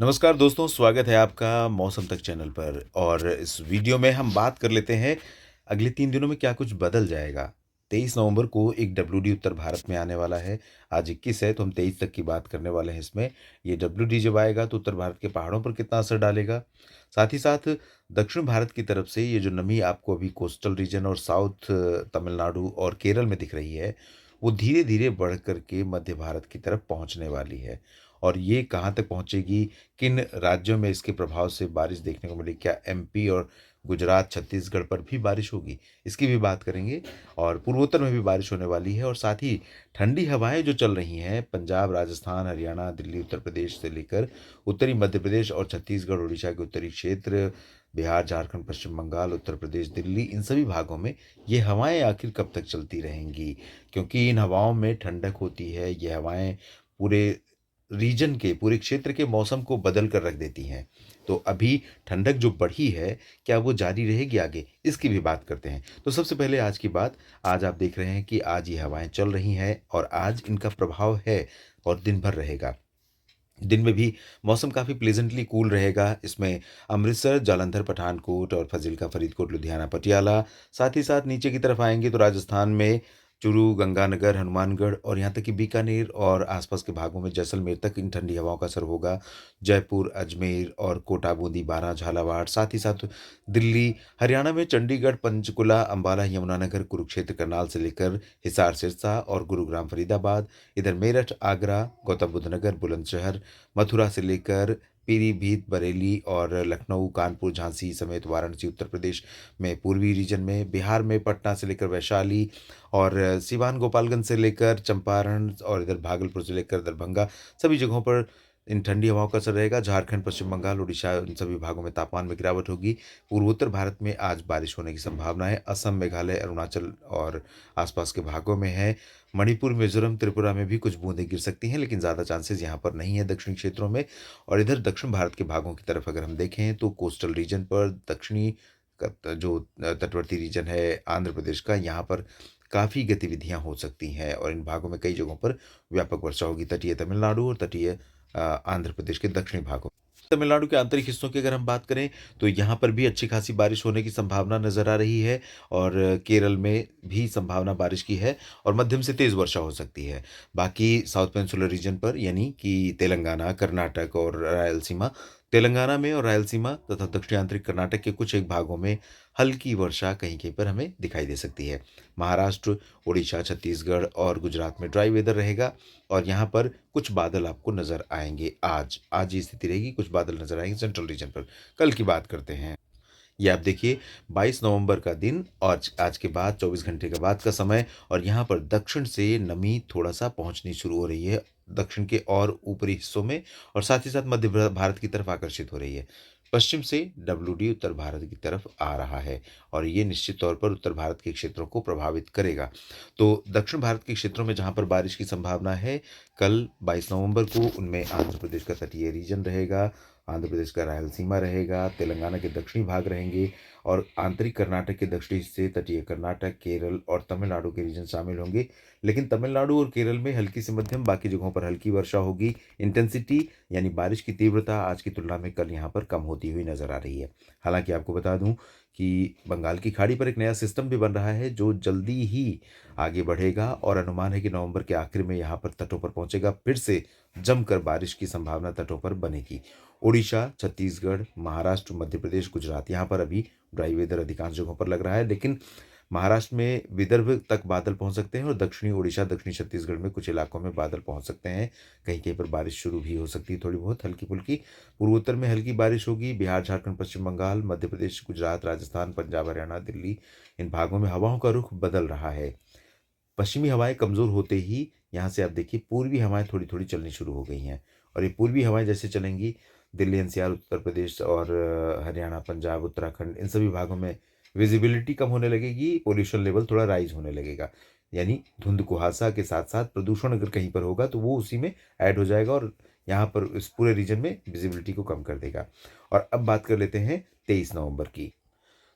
नमस्कार दोस्तों, स्वागत है आपका मौसम तक चैनल पर। और इस वीडियो में हम बात कर लेते हैं अगले 3 दिनों में क्या कुछ बदल जाएगा। 23 नवंबर को एक डब्ल्यूडी उत्तर भारत में आने वाला है। आज 21 है तो हम 23 तक की बात करने वाले हैं इसमें। ये डब्ल्यूडी जब आएगा तो उत्तर भारत के पहाड़ों पर कितना असर डालेगा? साथ ही साथ दक्षिण भारत की तरफ से ये जो नमी आपको अभी कोस्टल रीजन और साउथ तमिलनाडु और केरल में दिख रही है, वो धीरे-धीरे बढ़ कर के मध्य भारत की तरफ पहुँचने वाली है। और ये कहाँ तक पहुँचेगी, किन राज्यों में इसके प्रभाव से बारिश देखने को मिलेगी? क्या एमपी और गुजरात, छत्तीसगढ़ पर भी बारिश होगी? इसकी भी बात करेंगे। और पूर्वोत्तर में भी बारिश होने वाली है और साथ ही ठंडी हवाएँ जो चल रही हैं, पंजाब, राजस्थान, हरियाणा, दिल्ली, उत्तर प्रदेश से लेकर उत्तरी मध्य प्रदेश और छत्तीसगढ़, उड़ीसा के उत्तरी क्षेत्र, बिहार, झारखंड, पश्चिम बंगाल, उत्तर प्रदेश, दिल्ली, इन सभी भागों में ये हवाएँ आखिर कब तक चलती रहेंगी? क्योंकि इन हवाओं में ठंडक होती है, ये हवाएँ पूरे रीजन के, पूरे क्षेत्र के मौसम को बदल कर रख देती हैं। तो अभी ठंडक जो बढ़ी है, क्या वो जारी रहेगी आगे? इसकी भी बात करते हैं। तो सबसे पहले आज की बात, आज आप देख रहे हैं कि आज ये हवाएँ चल रही हैं और आज इनका प्रभाव है और दिन भर रहेगा। दिन में भी मौसम काफ़ी प्लेज़ेंटली कूल रहेगा। इसमें अमृतसर, जालंधर, पठानकोट और फ़ाज़िलका, फ़रीदकोट, लुधियाना, पटियाला, साथ ही साथ नीचे की तरफ आएँगे तो राजस्थान में चूरू, गंगानगर, हनुमानगढ़ और यहाँ तक कि बीकानेर और आसपास के भागों में जैसलमेर तक इन ठंडी हवाओं का असर होगा। जयपुर, अजमेर और कोटा, बूंदी, बारां, झालावाड़, साथ ही साथ दिल्ली, हरियाणा में चंडीगढ़, पंचकुला, अम्बाला, यमुनानगर, कुरुक्षेत्र, करनाल से लेकर हिसार, सिरसा और गुरुग्राम, फरीदाबाद। इधर मेरठ, आगरा, गौतम बुद्ध नगर, बुलंदशहर, मथुरा से लेकर पीलीभीत, बरेली और लखनऊ, कानपुर, झांसी समेत वाराणसी, उत्तर प्रदेश में पूर्वी रीजन में, बिहार में पटना से लेकर वैशाली और सिवान, गोपालगंज से लेकर चंपारण और इधर भागलपुर से लेकर दरभंगा, सभी जगहों पर इन ठंडी हवाओं का असर रहेगा। झारखंड, पश्चिम बंगाल, उड़ीसा, इन सभी भागों में तापमान में गिरावट होगी। पूर्वोत्तर भारत में आज बारिश होने की संभावना है। असम, मेघालय, अरुणाचल और आसपास के भागों में है। मणिपुर, मिज़ोरम, त्रिपुरा में भी कुछ बूंदें गिर सकती हैं, लेकिन ज़्यादा चांसेस यहाँ पर नहीं है दक्षिणी क्षेत्रों में। और इधर दक्षिण भारत के भागों की तरफ अगर हम देखें तो कोस्टल रीजन पर दक्षिणी जो तटवर्ती रीजन है आंध्र प्रदेश का, यहाँ पर काफ़ी गतिविधियाँ हो सकती हैं और इन भागों में कई जगहों पर व्यापक वर्षा होगी। तटीय तमिलनाडु और तटीय आंध्र प्रदेश के दक्षिणी भागों, तमिलनाडु के आंतरिक हिस्सों की अगर हम बात करें तो यहाँ पर भी अच्छी खासी बारिश होने की संभावना नज़र आ रही है। और केरल में भी संभावना बारिश की है और मध्यम से तेज़ वर्षा हो सकती है। बाकी साउथ पेनिनसुलर रीजन पर यानी कि तेलंगाना, कर्नाटक और रायलसीमा, तेलंगाना में और रायलसीमा तथा दक्षिणी आंतरिक कर्नाटक के कुछ एक भागों में हल्की वर्षा कहीं-कहीं पर हमें दिखाई दे सकती है। महाराष्ट्र, उड़ीसा, छत्तीसगढ़ और गुजरात में ड्राई वेदर रहेगा और यहाँ पर कुछ बादल आपको नज़र आएँगे आज। आज ये स्थिति रहेगी, कुछ बादल नज़र आएँगे सेंट्रल रीजन पर। कल की बात करते हैं। ये आप देखिए 22 नवंबर का दिन और आज के बाद 24 घंटे के बाद का समय और यहाँ पर दक्षिण से नमी थोड़ा-सा पहुँचनी शुरू हो रही है, दक्षिण के और ऊपरी हिस्सों में और साथ ही साथ मध्य भारत की तरफ आकर्षित हो रही है। पश्चिम से डब्ल्यूडी उत्तर भारत की तरफ आ रहा है और ये निश्चित तौर पर उत्तर भारत के क्षेत्रों को प्रभावित करेगा। तो दक्षिण भारत के क्षेत्रों में जहाँ पर बारिश की संभावना है, कल 22 नवंबर को उनमें आंध्र प्रदेश का तटीय रीजन रहेगा, आंध्र प्रदेश का रायलसीमा रहेगा, तेलंगाना के दक्षिणी भाग रहेंगे और आंतरिक कर्नाटक के दक्षिणी हिस्से, तटीय कर्नाटक, केरल और तमिलनाडु के रीजन शामिल होंगे। लेकिन तमिलनाडु और केरल में हल्की से मध्यम, बाकी जगहों पर हल्की वर्षा होगी। इंटेंसिटी यानी बारिश की तीव्रता आज की तुलना में कल यहाँ पर कम होती हुई नज़र आ रही है। हालाँकि आपको बता दूँ कि बंगाल की खाड़ी पर एक नया सिस्टम भी बन रहा है जो जल्दी ही आगे बढ़ेगा और अनुमान है कि नवंबर के आखिर में यहाँ पर तटों पर पहुँचेगा। फिर से जमकर बारिश की संभावना तटों पर बनेगी। ओडिशा, छत्तीसगढ़, महाराष्ट्र, मध्य प्रदेश, गुजरात, यहाँ पर अभी ड्राई वेदर अधिकांश जगहों पर लग रहा है, लेकिन महाराष्ट्र में विदर्भ तक बादल पहुंच सकते हैं और दक्षिणी ओडिशा, दक्षिणी छत्तीसगढ़ में कुछ इलाकों में बादल पहुंच सकते हैं। कहीं-कहीं पर बारिश शुरू भी हो सकती है, थोड़ी बहुत हल्की-फुल्की। पूर्वोत्तर में हल्की बारिश होगी। बिहार, झारखंड, पश्चिम बंगाल, मध्य प्रदेश, गुजरात, राजस्थान, पंजाब, हरियाणा, दिल्ली, इन भागों में हवाओं का रुख बदल रहा है। पश्चिमी हवाएँ कमज़ोर होते ही यहाँ से आप देखिए पूर्वी हवाएँ थोड़ी-थोड़ी चलनी शुरू हो गई हैं और ये पूर्वी हवाएँ जैसे चलेंगी, दिल्ली, एनसीआर, उत्तर प्रदेश और हरियाणा, पंजाब, उत्तराखंड, इन सभी भागों में विज़िबिलिटी कम होने लगेगी, पॉल्यूशन लेवल थोड़ा राइज़ होने लगेगा। यानी धुंध कुहासा के साथ-साथ प्रदूषण अगर कहीं पर होगा तो वो उसी में ऐड हो जाएगा और यहाँ पर इस पूरे रीजन में विज़िबिलिटी को कम कर देगा। और अब बात कर लेते हैं 23 नवंबर की।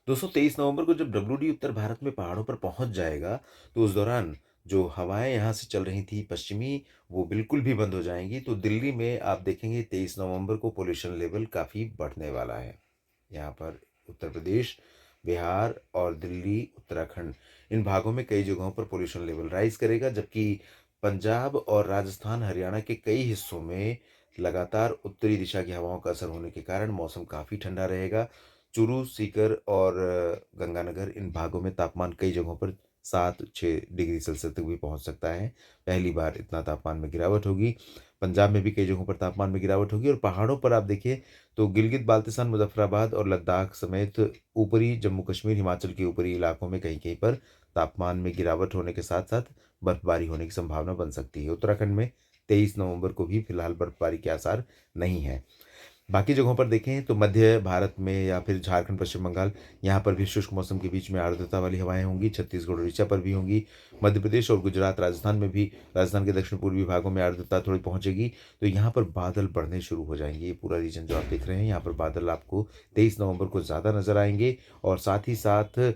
दोस्तों 23 नवंबर को जब डब्ल्यूडी उत्तर भारत में पहाड़ों पर पहुंच जाएगा तो उस दौरान जो हवाएँ यहाँ से चल रही थी पश्चिमी, वो बिल्कुल भी बंद हो जाएँगी। तो दिल्ली में आप देखेंगे 23 नवंबर को पॉल्यूशन लेवल काफ़ी बढ़ने वाला है। यहाँ पर उत्तर प्रदेश, बिहार और दिल्ली, उत्तराखंड इन भागों में कई जगहों पर पॉल्यूशन लेवल राइज़ करेगा, जबकि पंजाब और राजस्थान, हरियाणा के कई हिस्सों में लगातार उत्तरी दिशा की हवाओं का असर होने के कारण मौसम काफ़ी ठंडा रहेगा। चुरू, सीकर और गंगानगर इन भागों में तापमान कई जगहों पर 7-6 डिग्री सेल्सियस तक भी पहुँच सकता है। पहली बार इतना तापमान में गिरावट होगी। पंजाब में भी कई जगहों पर तापमान में गिरावट होगी और पहाड़ों पर आप देखिए तो गिलगित-बाल्टिस्तान, मुज़फ़्फ़राबाद और लद्दाख समेत ऊपरी जम्मू-कश्मीर, हिमाचल के ऊपरी इलाकों में कहीं-कहीं पर तापमान में गिरावट होने के साथ-साथ बर्फ़बारी होने की संभावना बन सकती है। उत्तराखंड में 23 नवंबर को भी फिलहाल बर्फ़बारी के आसार नहीं हैं। बाकी जगहों पर देखें तो मध्य भारत में या फिर झारखंड, पश्चिम बंगाल, यहाँ पर भी शुष्क मौसम के बीच में आर्द्रता वाली हवाएँ होंगी। छत्तीसगढ़, उड़ीसा पर भी होंगी। मध्य प्रदेश और गुजरात, राजस्थान में भी, राजस्थान के दक्षिण-पूर्वी भागों में आर्द्रता थोड़ी पहुँचेगी। तो यहाँ पर बादल बढ़ने शुरू हो जाएँगे। ये पूरा रीजन जो आप देख रहे हैं, यहाँ पर बादल आपको 23 नवंबर को ज़्यादा नज़र आएँगे और साथ ही साथ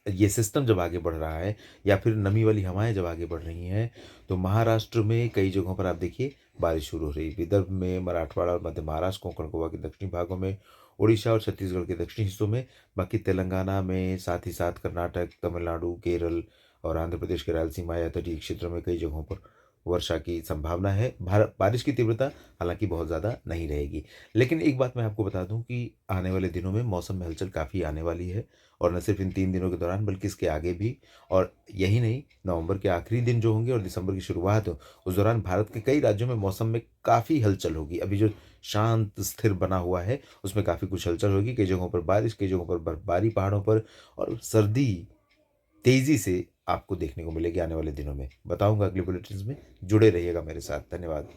ये सिस्टम जब आगे बढ़ रहा है या फिर नमी वाली हवाएँ जब आगे बढ़ रही हैं, तो महाराष्ट्र में कई जगहों पर आप देखिए बारिश शुरू हो रही है। विदर्भ में, मराठवाड़ा और मध्य महाराष्ट्र, कोंकण गोवा के दक्षिणी भागों में, उड़ीसा और छत्तीसगढ़ के दक्षिणी हिस्सों में, बाकी तेलंगाना में, साथ ही साथ कर्नाटक, तमिलनाडु, केरल और आंध्र प्रदेश के रायलसीमा या तटीय क्षेत्रों में कई जगहों पर वर्षा की संभावना है। बारिश की तीव्रता हालाँकि बहुत ज़्यादा नहीं रहेगी। लेकिन एक बात मैं आपको बता दूँ कि आने वाले दिनों में मौसम में हलचल काफ़ी आने वाली है और न सिर्फ़ इन 3 दिनों के दौरान बल्कि इसके आगे भी। और यही नहीं, नवंबर के आखिरी दिन जो होंगे और दिसंबर की शुरुआत हो, उस दौरान भारत के कई राज्यों में मौसम में काफ़ी हलचल होगी। अभी जो शांत स्थिर बना हुआ है, उसमें काफ़ी कुछ हलचल होगी। कई जगहों पर बारिश, कई जगहों पर बर्फ़बारी पहाड़ों पर और सर्दी तेज़ी से आपको देखने को मिलेगी आने वाले दिनों में। बताऊँगा अगले बुलेटिन्स में। जुड़े रहिएगा मेरे साथ। धन्यवाद।